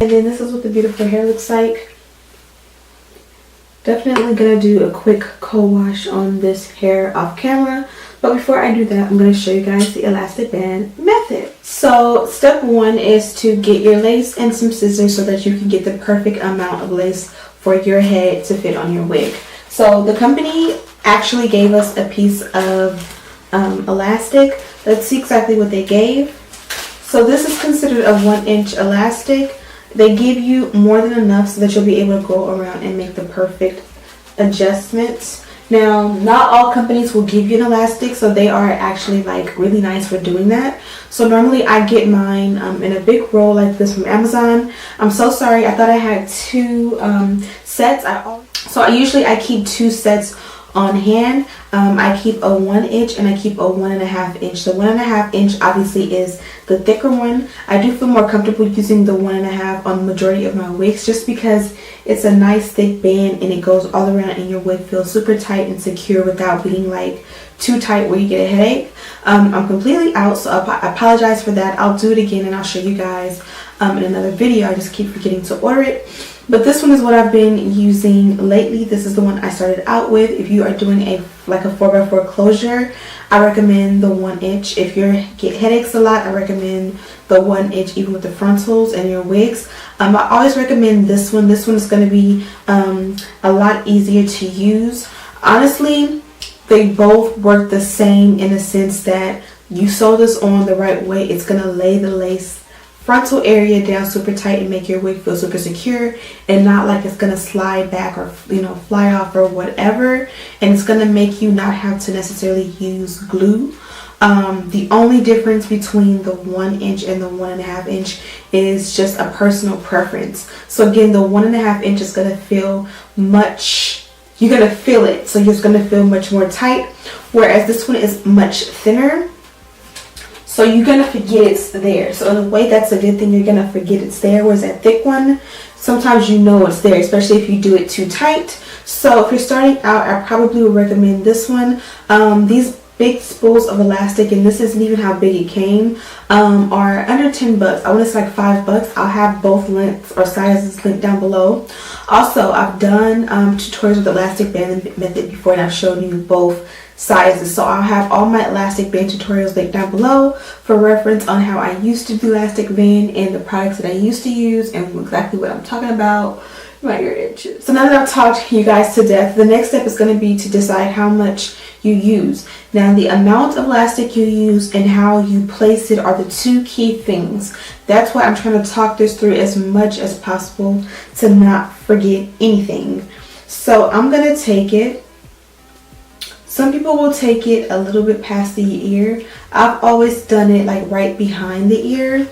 And then this is what the beautiful hair looks like. Definitely gonna do a quick co-wash on this hair off camera, but before I do that, I'm gonna show you guys the elastic band method. So step one is to get your lace and some scissors so that you can get the perfect amount of lace for your head to fit on your wig. So the company actually gave us a piece of elastic. Let's see exactly what they gave. So this is considered a 1-inch elastic. They give you more than enough so that you'll be able to go around and make the perfect adjustments. Now, not all companies will give you an elastic, so they are actually like really nice for doing that. So normally I get mine in a big roll like this from Amazon. I'm so sorry, I thought I had 2 sets. So I keep 2 sets on hand. I keep a 1-inch and I keep a 1.5 inch. The 1.5 inch obviously is the thicker one. I do feel more comfortable using the 1.5 on the majority of my wigs just because it's a nice thick band and it goes all around and your wig feels super tight and secure without being like too tight where you get a headache. I'm completely out, so I apologize for that. I'll do it again and I'll show you guys in another video. I just keep forgetting to order it. But this one is what I've been using lately. This is the one I started out with. If you are doing a 4x4 closure, I recommend the 1-inch. If you get headaches a lot, I recommend the 1-inch even with the frontals and your wigs. I always recommend this one. This one is going to be a lot easier to use. Honestly, they both work the same in the sense that you sew this on the right way. It's going to lay the lace frontal area down super tight and make your wig feel super secure and not like it's gonna slide back or fly off or whatever, and it's gonna make you not have to necessarily use glue. The only difference between the 1-inch and the 1.5 inch is just a personal preference. So again, the 1.5 inch is gonna feel you're gonna feel it, so you're gonna feel much more tight, whereas this one is much thinner. So you're going to forget it's there. So in a way, that's a good thing. You're going to forget it's there. Whereas that thick one, sometimes you know it's there, especially if you do it too tight. So if you're starting out, I probably would recommend this one. These big spools of elastic, and this isn't even how big it came, are under 10 bucks. I want to say like $5. I'll have both lengths or sizes linked down below. Also, I've done tutorials with elastic band method before, and I've shown you both sizes. So I'll have all my elastic band tutorials linked down below for reference on how I used to do elastic band and the products that I used to use and exactly what I'm talking about. My ear itches. So now that I've talked you guys to death, the next step is going to be to decide how much you use. Now, the amount of elastic you use and how you place it are the 2 key things. That's why I'm trying to talk this through as much as possible to not forget anything. So I'm going to take it. Some people will take it a little bit past the ear. I've always done it like right behind the ear,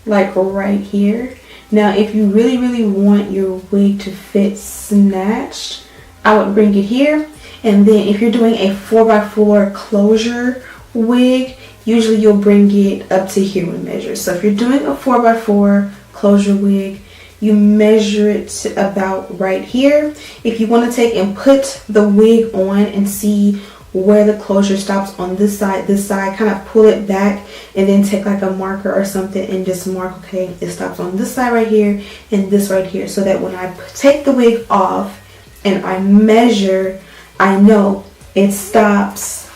like right here. Now, if you really want your wig to fit snatched, I would bring it here. And then if you're doing a 4x4 closure wig, usually you'll bring it up to here when measured. So if you're doing a 4x4 closure wig, you measure it about right here. If you want to take and put the wig on and see where the closure stops on this side, kind of pull it back and then take like a marker or something and just mark, okay, it stops on this side right here and this right here, so that when I take the wig off and I measure, I know it stops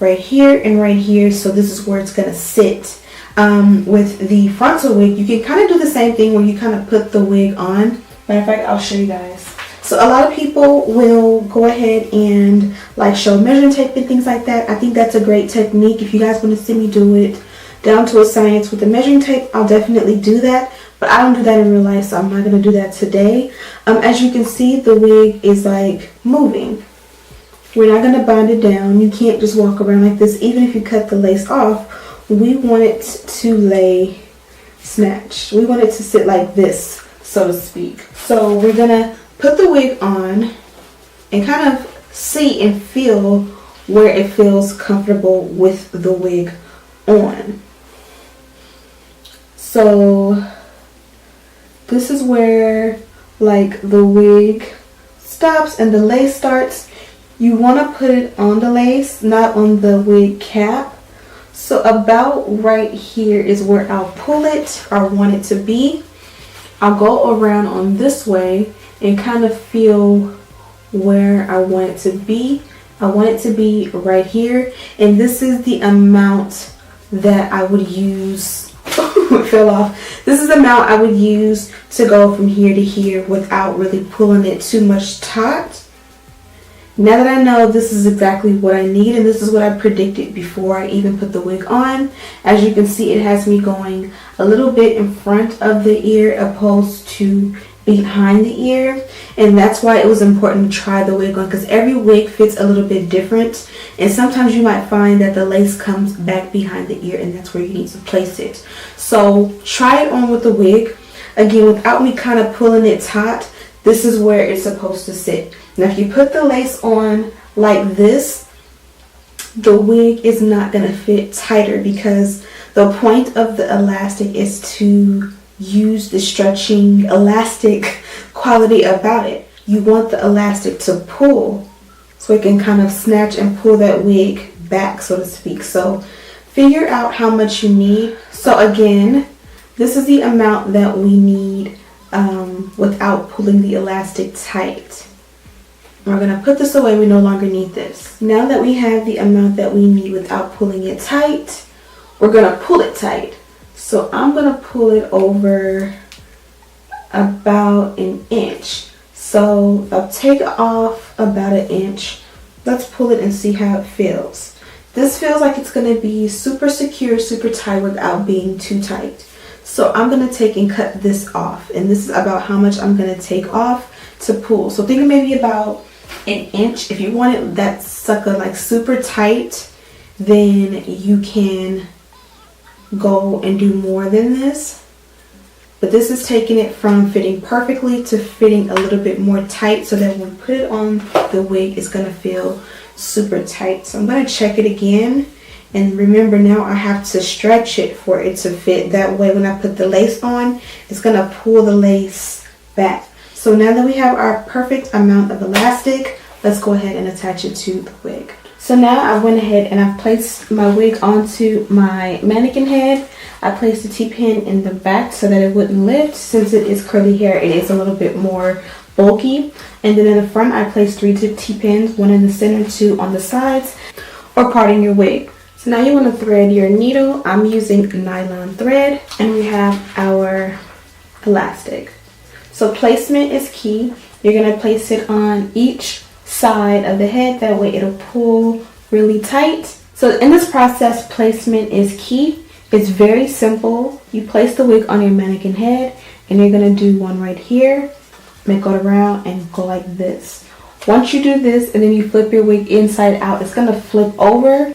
right here and right here. So this is where it's gonna sit. With the frontal wig, you can kind of do the same thing where you kind of put the wig on. Matter of fact, I'll show you guys. So a lot of people will go ahead and like show measuring tape and things like that. I think that's a great technique. If you guys want to see me do it down to a science with the measuring tape, I'll definitely do that. But I don't do that in real life, so I'm not going to do that today. As you can see, the wig is like moving. We're not going to bind it down. You can't just walk around like this. Even if you cut the lace off, we want it to lay snatched. We want it to sit like this, so to speak. So we're going to put the wig on and kind of see and feel where it feels comfortable with the wig on. So this is where like the wig stops and the lace starts. You want to put it on the lace, not on the wig cap. So about right here is where I'll pull it or want it to be. I'll go around on this way and kind of feel where I want it to be. I want it to be right here, and this is the amount that I would use. It fell off. This is the amount I would use to go from here to here without really pulling it too much taut. Now that I know this is exactly what I need, and this is what I predicted before I even put the wig on, as you can see, it has me going a little bit in front of the ear opposed to behind the ear, and that's why it was important to try the wig on, because every wig fits a little bit different, and sometimes you might find that the lace comes back behind the ear, and that's where you need to place it. So try it on with the wig again without me kind of pulling it taut. This is where it's supposed to sit. Now if you put the lace on like this, the wig is not going to fit tighter, because the point of the elastic is to use the stretching elastic quality about it. You want the elastic to pull so it can kind of snatch and pull that wig back, so to speak. So figure out how much you need. So again, this is the amount that we need without pulling the elastic tight. We're going to put this away. We no longer need this. Now that we have the amount that we need without pulling it tight, we're going to pull it tight. So I'm going to pull it over about an inch. So I'll take off about an inch. Let's pull it and see how it feels. This feels like it's going to be super secure, super tight without being too tight. So I'm going to take and cut this off. And this is about how much I'm going to take off to pull. So think maybe about an inch. If you want it that sucker like super tight, then you can go and do more than this. But this is taking it from fitting perfectly to fitting a little bit more tight, so that when we put it on the wig, it's going to feel super tight. So I'm going to check it again. And remember, now I have to stretch it for it to fit. That way when I put the lace on, it's going to pull the lace back. So now that we have our perfect amount of elastic, let's go ahead and attach it to the wig. So now I went ahead and I've placed my wig onto my mannequin head. I placed the T-pin in the back so that it wouldn't lift. Since it is curly hair, it is a little bit more bulky. And then in the front, I placed 3 T-pins, 1 in the center, 2 on the sides, or parting your wig. So now you want to thread your needle. I'm using nylon thread, and we have our elastic. So placement is key. You're going to place it on each side of the head. That way it'll pull really tight. So in this process, placement is key. It's very simple. You place the wig on your mannequin head, and you're going to do one right here. Make it around and go like this. Once you do this and then you flip your wig inside out, it's going to flip over.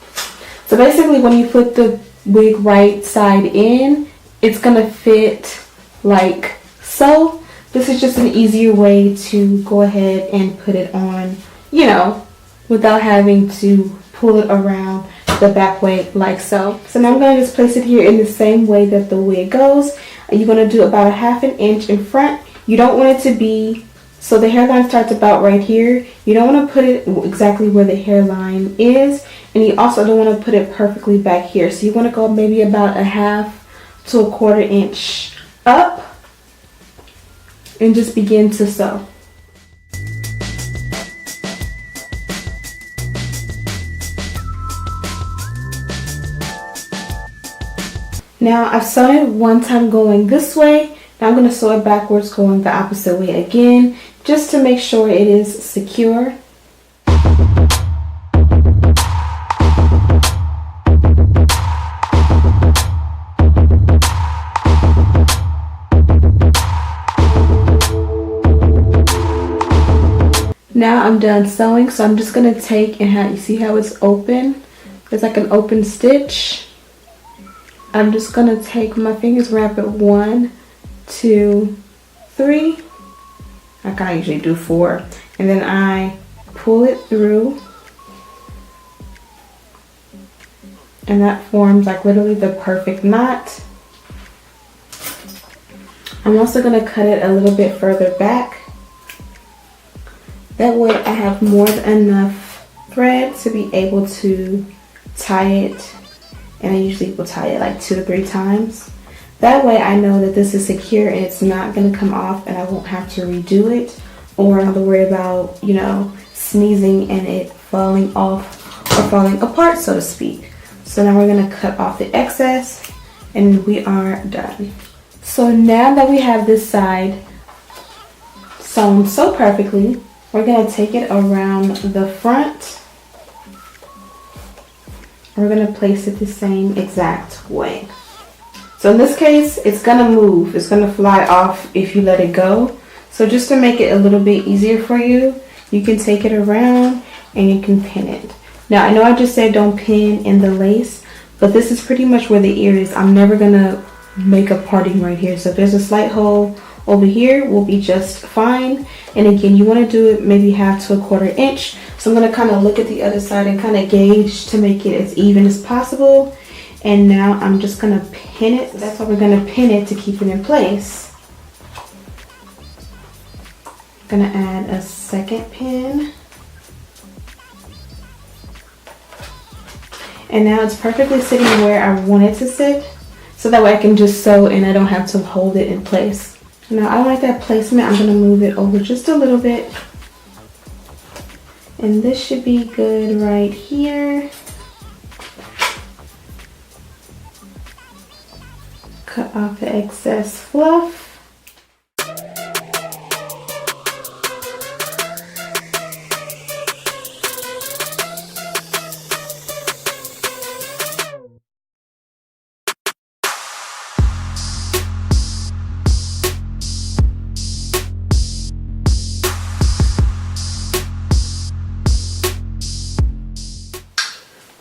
So basically when you flip the wig right side in, it's going to fit like so. This is just an easier way to go ahead and put it on, you know, without having to pull it around the back way like so. So now I'm going to just place it here in the same way that the wig goes. You're going to do about 1/2 inch in front. You don't want it to be, so the hairline starts about right here. You don't want to put it exactly where the hairline is, and you also don't want to put it perfectly back here. So you want to go maybe about 1/2 to 1/4 inch up and just begin to sew. Now I've sewn it one time going this way. Now I'm going to sew it backwards going the opposite way again, just to make sure it is secure. Now I'm done sewing, so I'm just going to take and you see how it's open? It's like an open stitch. I'm just going to take my fingers, wrap it 1, 2, 3. I kind of usually do 4. And then I pull it through. And that forms like literally the perfect knot. I'm also going to cut it a little bit further back. That way I have more than enough thread to be able to tie it and I usually will tie it like 2 to 3 times. That way I know that this is secure and it's not going to come off and I won't have to redo it, or I don't have to worry about, you know, sneezing and it falling off or falling apart, so to speak. So now we're going to cut off the excess and we are done. So now that we have this side sewn so perfectly, we're going to take it around the front. We're going to place it the same exact way. So in this case, it's going to move. It's going to fly off if you let it go. So just to make it a little bit easier for you, you can take it around and you can pin it. Now, I know I just said don't pin in the lace, but this is pretty much where the ear is. I'm never going to make a parting right here. So if there's a slight hole over here, will be just fine. And again, you want to do it maybe 1/2 to 1/4 inch. So I'm going to kind of look at the other side and kind of gauge to make it as even as possible. And now I'm just going to pin it. So that's how we're going to pin it to keep it in place. I'm going to add a second pin. And now it's perfectly sitting where I want it to sit. So that way I can just sew and I don't have to hold it in place. Now I like that placement. I'm going to move it over just a little bit. And this should be good right here. Cut off the excess fluff.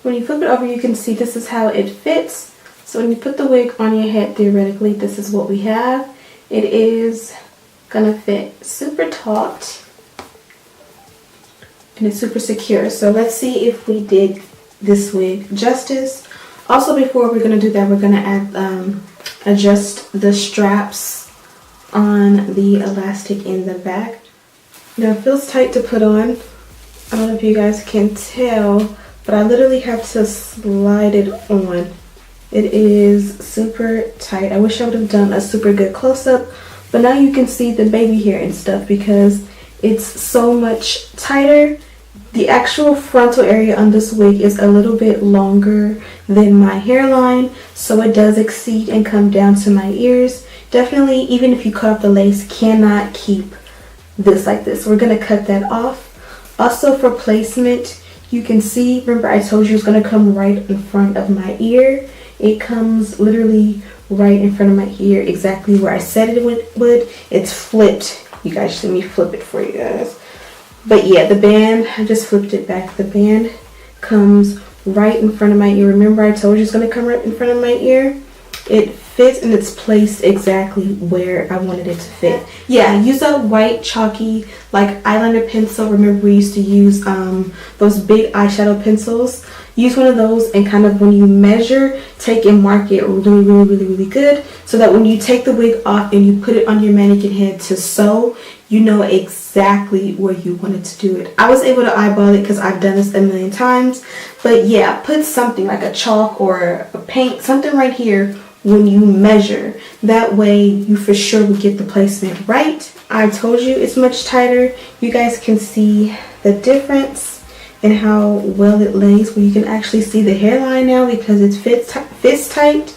When you flip it over, you can see this is how it fits. So when you put the wig on your head, theoretically, this is what we have. It is gonna fit super taut and it's super secure. So let's see if we did this wig justice. Also, before we're gonna do that, we're gonna add adjust the straps on the elastic in the back. Now it feels tight to put on. I don't know if you guys can tell, but I literally have to slide it on. It is super tight. I wish I would have done a super good close-up, but now you can see the baby hair and stuff because it's so much tighter. The actual frontal area on this wig is a little bit longer than my hairline, so it does exceed and come down to my ears. Definitely, even if you cut off the lace, cannot keep this like this. We're gonna cut that off. Also for placement, you can see, remember I told you it's going to come right in front of my ear. It comes literally right in front of my ear, exactly where I said it would. It's flipped. You guys should let me flip it for you guys. But yeah, the band, I just flipped it back. The band comes right in front of my ear. Remember I told you it's going to come right in front of my ear? It fits and it's placed exactly where I wanted it to fit. Yeah, use a white chalky like eyeliner pencil. Remember we used to use those big eyeshadow pencils. Use one of those and kind of when you measure, take and mark it really good, so that when you take the wig off and you put it on your mannequin head to sew, you know exactly where you wanted to do it. I was able to eyeball it because I've done this a million times. But yeah, put something like a chalk or a paint, something right here when you measure. That way you for sure will get the placement right. I told you it's much tighter. You guys can see the difference in how well it lays, where you can actually see the hairline now because it fits tight.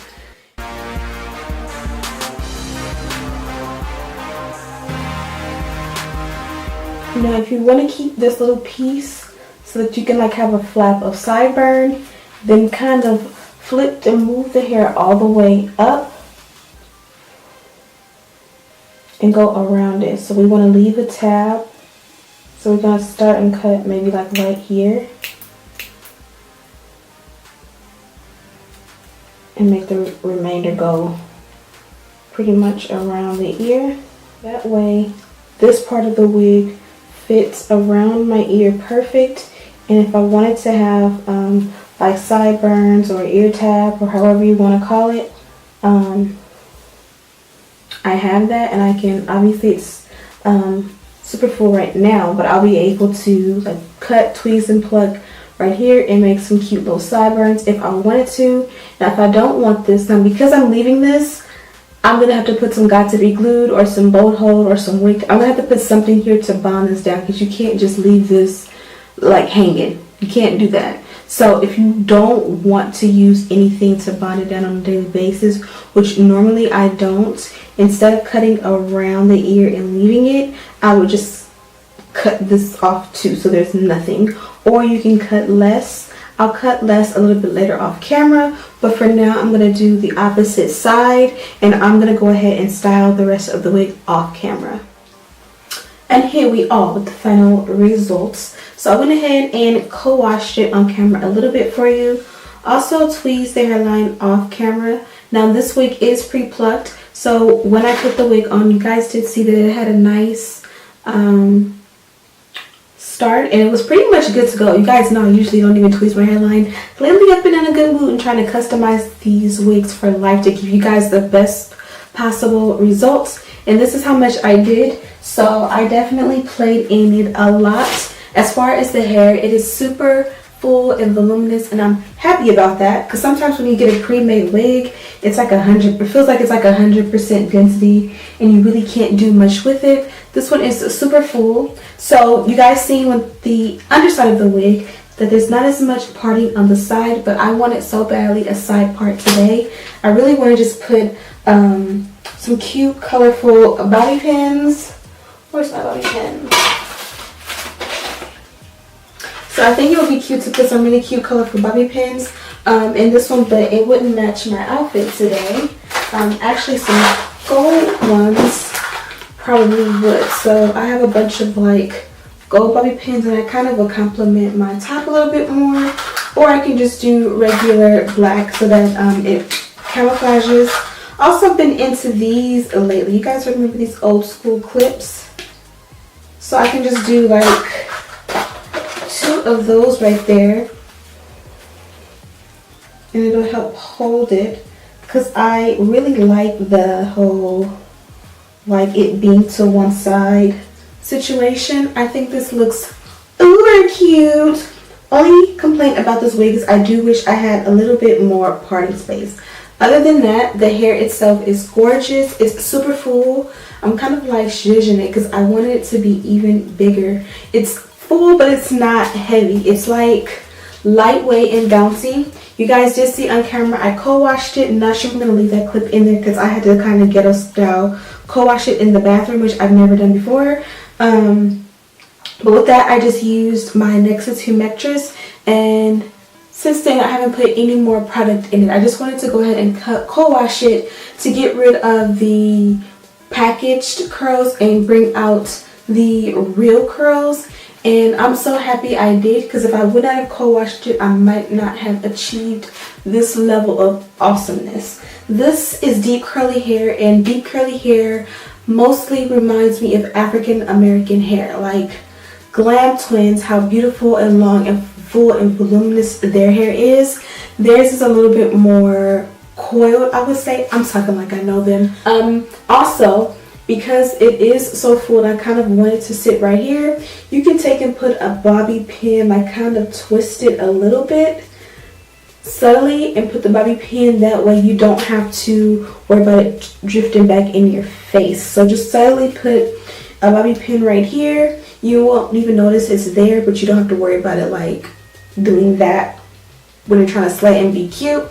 Now if you want to keep this little piece so that you can like have a flap of sideburn, then kind of flip and move the hair all the way up and go around it. So we want to leave a tab. So we're going to start and cut maybe like right here and make the remainder go pretty much around the ear. That way this part of the wig fits around my ear perfect. And if I wanted to have like sideburns or ear tab or however you want to call it, I have that, and I can, obviously it's super full right now, but I'll be able to like cut, tweeze and pluck right here and make some cute little sideburns if I wanted to. Now if I don't want this, now because I'm leaving this, I'm going to have to put some Got to Be Glued or some bolt hold or some wig. I'm going to have to put something here to bond this down, because you can't just leave this like hanging. You can't do that. So if you don't want to use anything to bond it down on a daily basis, which normally I don't, instead of cutting around the ear and leaving it, I would just cut this off too, so there's nothing. Or you can cut less. I'll cut less a little bit later off camera, but for now I'm going to do the opposite side, and I'm going to go ahead and style the rest of the wig off camera. And here we are with the final results. So I went ahead and co-washed it on camera a little bit for you. Also tweezed the hairline off camera. Now this wig is pre-plucked, so when I put the wig on, you guys did see that it had a nice start, and it was pretty much good to go. You guys know I usually don't even tweeze my hairline. Lately I've been in a good mood and trying to customize these wigs for life to give you guys the best possible results, and this is how much I did. So I definitely played in it a lot. As far as the hair, it is super full and voluminous, and I'm happy about that, because sometimes when you get a pre-made wig, it's like it feels like it's like 100% density and you really can't do much with it. This one is super full. So you guys seen with the underside of the wig that there's not as much parting on the side, but I wanted so badly a side part today. I really want to just put some cute colorful bobby pins. Where's my bobby pin? So I think it would be cute to put some really cute colorful bobby pins in this one, but it wouldn't match my outfit today. Actually some gold ones probably would. So I have a bunch of like gold bobby pins, and I kind of will complement my top a little bit more, or I can just do regular black so that it camouflages. Also been into these lately. You guys remember these old school clips? So I can just do like 2 of those right there, and it'll help hold it, because I really like the whole like it being to one side situation. I think this looks uber cute. Only complaint about this wig is I do wish I had a little bit more parting space. Other than that, the hair itself is gorgeous. It's super full. I'm kind of like zhuzhing it because I wanted it to be even bigger. It's full, but it's not heavy. It's like lightweight and bouncy. You guys did see on camera I co-washed it. I'm not sure if I'm going to leave that clip in there because I had to kind of ghetto style co-wash it in the bathroom, which I've never done before. But with that, I just used my Nexus Humectress, and since then I haven't put any more product in it. I just wanted to go ahead and co-wash it to get rid of the packaged curls and bring out the real curls. And I'm so happy I did, because if I would not have co-washed it, I might not have achieved this level of awesomeness. This is deep curly hair, and deep curly hair mostly reminds me of African American hair, like Glam Twins, how beautiful and long and full and voluminous their hair is. Theirs is a little bit more coiled, I would say. I'm talking like I know them. Also, because it is so full and I kind of want it to sit right here, you can take and put a bobby pin, like kind of twist it a little bit subtly and put the bobby pin. That way you don't have to worry about it drifting back in your face. So just subtly put a bobby pin right here. You won't even notice it's there, but you don't have to worry about it like doing that when you're trying to slay and be cute.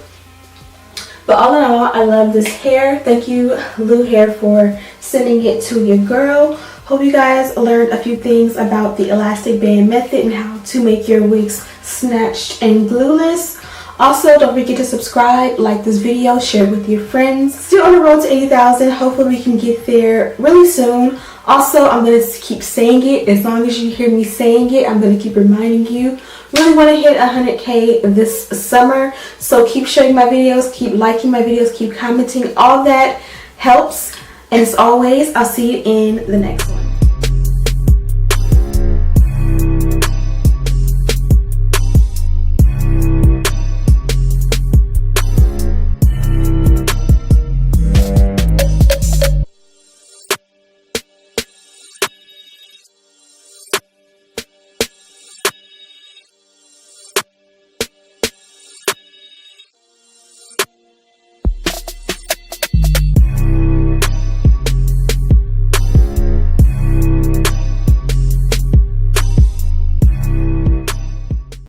But all in all, I love this hair. Thank you, Lou Hair, for sending it to your girl. Hope you guys learned a few things about the elastic band method and how to make your wigs snatched and glueless. Also, don't forget to subscribe, like this video, share it with your friends. Still on the road to 80,000. Hopefully we can get there really soon. Also, I'm going to keep saying it. As long as you hear me saying it, I'm going to keep reminding you. Really want to hit 100K this summer. So keep sharing my videos, keep liking my videos, keep commenting. All that helps. And as always, I'll see you in the next one.